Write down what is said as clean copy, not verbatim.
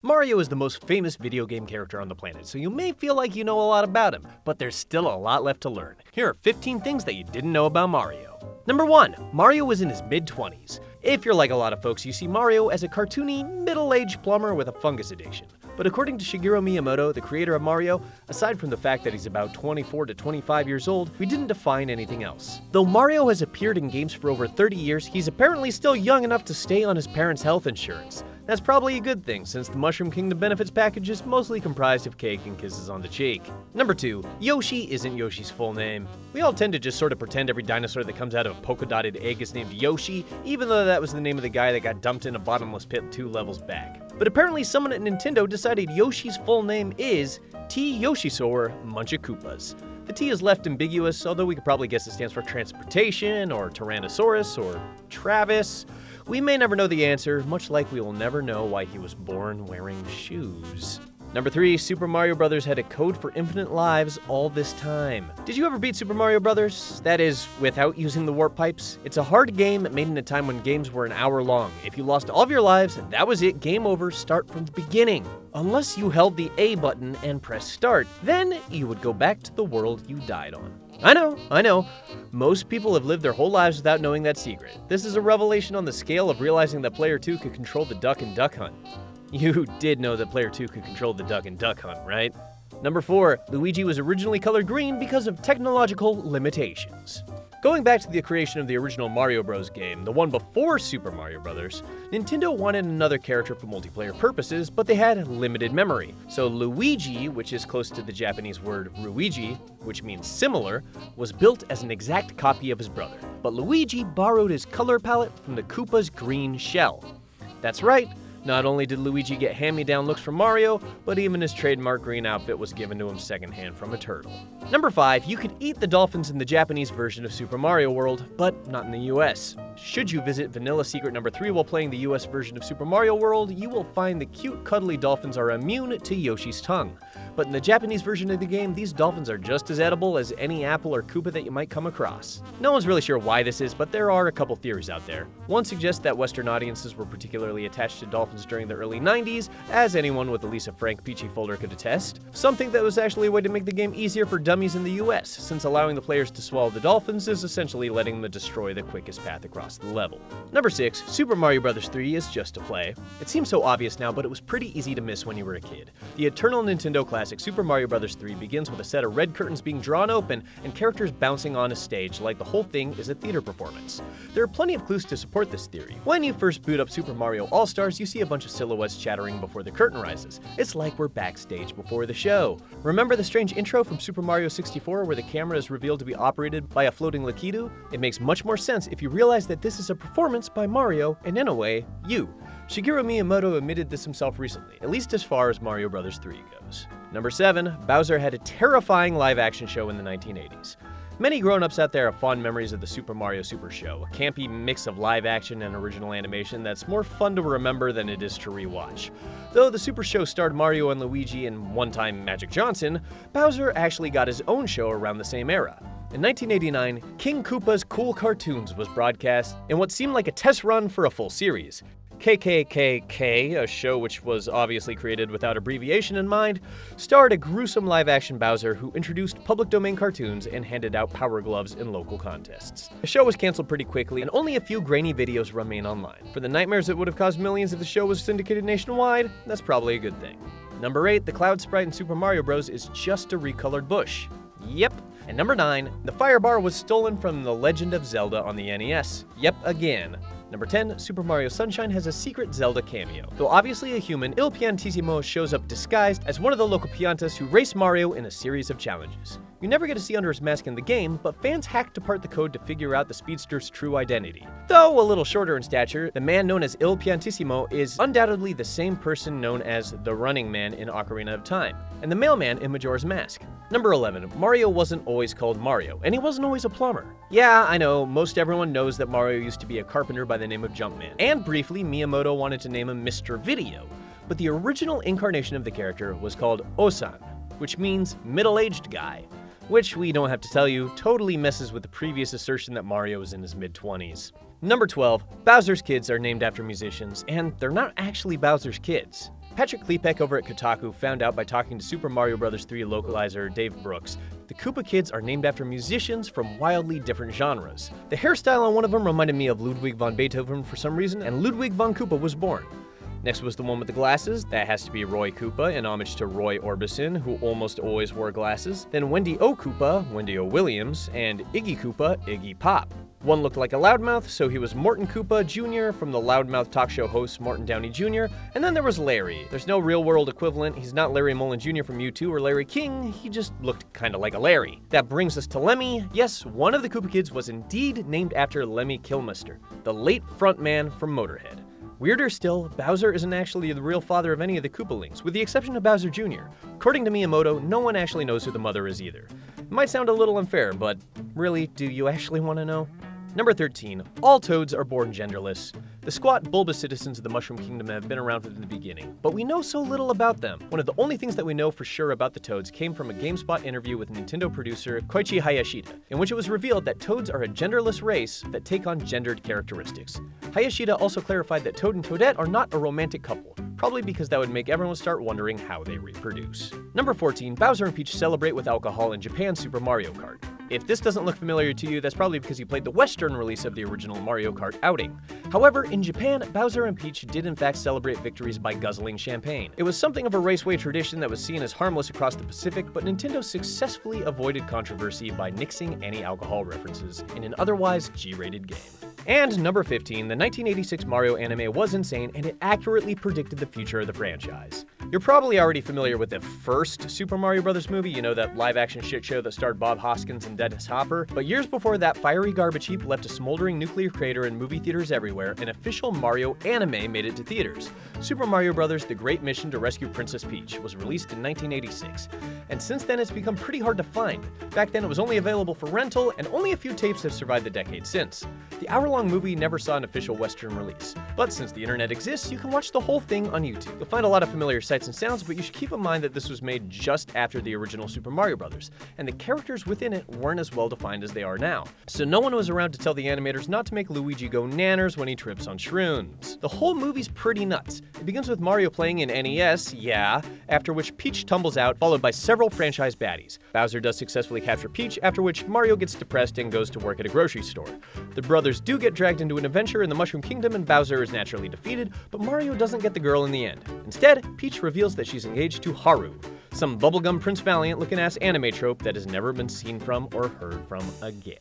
Mario is the most famous video game character on the planet, so you may feel like you know a lot about him, but there's still a lot left to learn. Here are 15 things that you didn't know about Mario. Number 1. Mario was in his mid-20s. If you're like a lot of folks, you see Mario as a cartoony, middle-aged plumber with a fungus addiction. But according to Shigeru Miyamoto, the creator of Mario, aside from the fact that he's about 24 to 25 years old, we didn't define anything else. Though Mario has appeared in games for over 30 years, he's apparently still young enough to stay on his parents' health insurance. That's probably a good thing, since the Mushroom Kingdom benefits package is mostly comprised of cake and kisses on the cheek. Number 2. Yoshi isn't Yoshi's full name. We all tend to just sort of pretend every dinosaur that comes out of a polka-dotted egg is named Yoshi, even though that was the name of the guy that got dumped in a bottomless pit 2 levels back. But apparently someone at Nintendo decided Yoshi's full name is T. Yoshisaur Munchakoopas. The T is left ambiguous, although we could probably guess it stands for transportation, or Tyrannosaurus, or Travis. We may never know the answer, much like we will never know why he was born wearing shoes. Number 3, Super Mario Bros. Had a code for infinite lives all this time. Did you ever beat Super Mario Bros.? That is, without using the warp pipes? It's a hard game made in a time when games were an hour long. If you lost all of your lives, that was it, game over, start from the beginning. Unless you held the A button and pressed start, then you would go back to the world you died on. I know. Most people have lived their whole lives without knowing that secret. This is a revelation on the scale of realizing that Player 2 could control the duck and duck hunt. You did know that Player 2 could control the duck and duck hunt, right? Number 4, Luigi was originally colored green because of technological limitations. Going back to the creation of the original Mario Bros. Game, the one before Super Mario Bros., Nintendo wanted another character for multiplayer purposes, but they had limited memory. So Luigi, which is close to the Japanese word Ruigi, which means similar, was built as an exact copy of his brother. But Luigi borrowed his color palette from the Koopa's green shell. That's right. Not only did Luigi get hand-me-down looks from Mario, but even his trademark green outfit was given to him secondhand from a turtle. Number 5, you could eat the dolphins in the Japanese version of Super Mario World, but not in the US. Should you visit Vanilla Secret number 3 while playing the US version of Super Mario World, you will find the cute, cuddly dolphins are immune to Yoshi's tongue. But in the Japanese version of the game, these dolphins are just as edible as any apple or Koopa that you might come across. No one's really sure why this is, but there are a couple theories out there. One suggests that Western audiences were particularly attached to dolphins during the early 90s, as anyone with a Lisa Frank Peachy folder could attest. Some think that was actually a way to make the game easier for dummies in the US, since allowing the players to swallow the dolphins is essentially letting them destroy the quickest path across the level. Number 6, Super Mario Bros. 3 is just a play. It seems so obvious now, but it was pretty easy to miss when you were a kid. The eternal Nintendo classic Super Mario Bros. 3 begins with a set of red curtains being drawn open and characters bouncing on a stage like the whole thing is a theater performance. There are plenty of clues to support this theory. When you first boot up Super Mario All-Stars, you see a bunch of silhouettes chattering before the curtain rises. It's like we're backstage before the show. Remember the strange intro from Super Mario 64 where the camera is revealed to be operated by a floating Lakitu? It makes much more sense if you realize that this is a performance by Mario and, in a way, you. Shigeru Miyamoto admitted this himself recently, at least as far as Mario Bros. 3 goes. Number 7, Bowser had a terrifying live-action show in the 1980s. Many grown-ups out there have fond memories of the Super Mario Super Show, a campy mix of live-action and original animation that's more fun to remember than it is to rewatch. Though the Super Show starred Mario and Luigi and one-time Magic Johnson, Bowser actually got his own show around the same era. In 1989, King Koopa's Cool Cartoons was broadcast in what seemed like a test run for a full series. KKKK, a show which was obviously created without abbreviation in mind, starred a gruesome live-action Bowser who introduced public domain cartoons and handed out power gloves in local contests. The show was canceled pretty quickly, and only a few grainy videos remain online. For the nightmares it would have caused millions if the show was syndicated nationwide, that's probably a good thing. Number 8, the Cloud Sprite in Super Mario Bros. Is just a recolored bush. Yep. And number 9, the fire bar was stolen from The Legend of Zelda on the NES. Yep, again. Number 10, Super Mario Sunshine has a secret Zelda cameo. Though obviously a human, Il Piantissimo shows up disguised as one of the local Piantas who race Mario in a series of challenges. You never get to see under his mask in the game, but fans hacked apart the code to figure out the speedster's true identity. Though a little shorter in stature, the man known as Il Piantissimo is undoubtedly the same person known as the Running Man in Ocarina of Time, and the Mailman in Majora's Mask. Number 11, Mario wasn't always called Mario, and he wasn't always a plumber. Yeah, I know, most everyone knows that Mario used to be a carpenter by the name of Jumpman, and briefly Miyamoto wanted to name him Mr. Video, but the original incarnation of the character was called Osan, which means middle-aged guy, which we don't have to tell you, totally messes with the previous assertion that Mario was in his mid-20s. Number 12, Bowser's kids are named after musicians, and they're not actually Bowser's kids. Patrick Klepek over at Kotaku found out by talking to Super Mario Bros. 3 localizer Dave Brooks, the Koopa kids are named after musicians from wildly different genres. The hairstyle on one of them reminded me of Ludwig von Beethoven for some reason, and Ludwig von Koopa was born. Next was the one with the glasses. That has to be Roy Koopa, in homage to Roy Orbison, who almost always wore glasses. Then Wendy O. Koopa, Wendy O. Williams, and Iggy Koopa, Iggy Pop. One looked like a loudmouth, so he was Morton Koopa Jr. from the loudmouth talk show host Morton Downey Jr. And then there was Larry. There's no real-world equivalent. He's not Larry Mullen Jr. from U2 or Larry King. He just looked kind of like a Larry. That brings us to Lemmy. Yes, one of the Koopa kids was indeed named after Lemmy Kilmister, the late frontman from Motorhead. Weirder still, Bowser isn't actually the real father of any of the Koopalings, with the exception of Bowser Jr. According to Miyamoto, no one actually knows who the mother is either. It might sound a little unfair, but really, do you actually want to know? Number 13. All toads are born genderless. The squat, bulbous citizens of the Mushroom Kingdom have been around from the beginning, but we know so little about them. One of the only things that we know for sure about the toads came from a GameSpot interview with Nintendo producer Koichi Hayashida, in which it was revealed that toads are a genderless race that take on gendered characteristics. Hayashida also clarified that Toad and Toadette are not a romantic couple, probably because that would make everyone start wondering how they reproduce. Number 14. Bowser and Peach celebrate with alcohol in Japan's Super Mario Kart. If this doesn't look familiar to you, that's probably because you played the Western release of the original Mario Kart outing. However, in Japan, Bowser and Peach did in fact celebrate victories by guzzling champagne. It was something of a raceway tradition that was seen as harmless across the Pacific, but Nintendo successfully avoided controversy by nixing any alcohol references in an otherwise G-rated game. And number 15, the 1986 Mario anime was insane, and it accurately predicted the future of the franchise. You're probably already familiar with the first Super Mario Bros. Movie, you know, that live-action shit show that starred Bob Hoskins and Dennis Hopper. But years before that fiery garbage heap left a smoldering nuclear crater in movie theaters everywhere, an official Mario anime made it to theaters. Super Mario Bros. The Great Mission to Rescue Princess Peach was released in 1986, and since then it's become pretty hard to find. Back then it was only available for rental, and only a few tapes have survived the decade since. The hour-long movie never saw an official Western release, but since the internet exists, you can watch the whole thing on YouTube. You'll find a lot of familiar sights and sounds, but you should keep in mind that this was made just after the original Super Mario Bros., and the characters within it weren't as well defined as they are now. So no one was around to tell the animators not to make Luigi go nanners when he trips on shrooms. The whole movie's pretty nuts. It begins with Mario playing in NES, yeah, after which Peach tumbles out, followed by several franchise baddies. Bowser does successfully capture Peach, after which Mario gets depressed and goes to work at a grocery store. The brothers do get dragged into an adventure in the Mushroom Kingdom, and Bowser is naturally defeated, but Mario doesn't get the girl in the end. Instead, Peach reveals that she's engaged to Haru, some bubblegum Prince Valiant looking ass anime trope that has never been seen from or heard from again.